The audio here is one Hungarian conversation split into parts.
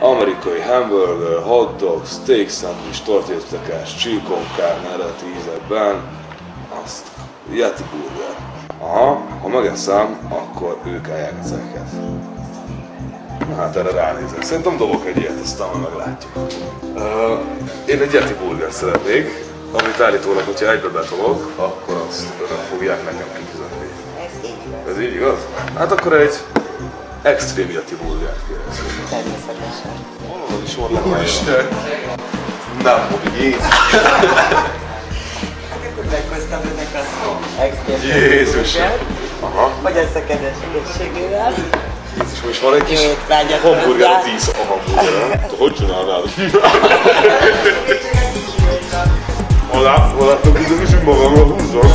amerikai hamburger, hot dog, steak szandwich, tortillattakás, chicken carne eredeti ízekben, azt Yeti burger. Aha, ha megeszem, akkor ők állják ezeket. Na hát erre ránézek. Szerintem dobok egy ilyet, aztán majd meglátjuk. Én egy Yeti burger szeretnék, amit állítólag, hogyha egybe betolok, akkor azt fogják nekem kifizetni. Ez így igaz. Ez így igaz? Hát akkor egy extreme Yeti burgert kérek. Természetesen. Valahol is van le. Úristen! Nem mondjuk, Jézus! Akkor meghoztam önnek az extrém Jézus! Aha. Vagy a szekedes egészségével. Jézus, most van egy kis Étvágyat hamburger, hozzá. 10 a hamburger. Hogy csinálnád? Ha láttok, hogy is magamra húzzam.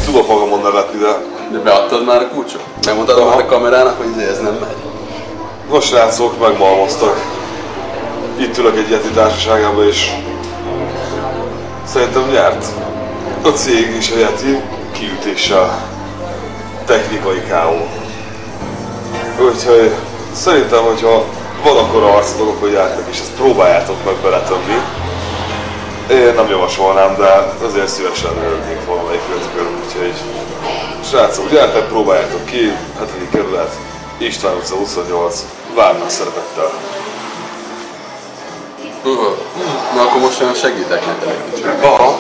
Tudok magamon nevetni, De beadtad már a kulcsot? Megmondtad a kamerának, hogy ez nem megy? Nos srácok, megmalmoztak. Itt ülök egy Yeti társaságában és szerintem nyert. A cég és a Yeti kiütéssel. Technikai K.O. Úgyhogy szerintem, hogyha van akkora arcotok, hogy jártak és ezt próbáljátok meg beletömni. Én nem javasolnám, de azért szívesen rögnék valamelyik ötükön, úgyhogy srácok, gyertek, próbáljátok ki, 7. kerület, István utca 28, várnak szeretettel. Na akkor most olyan segítek neked egy kicsit. Aha.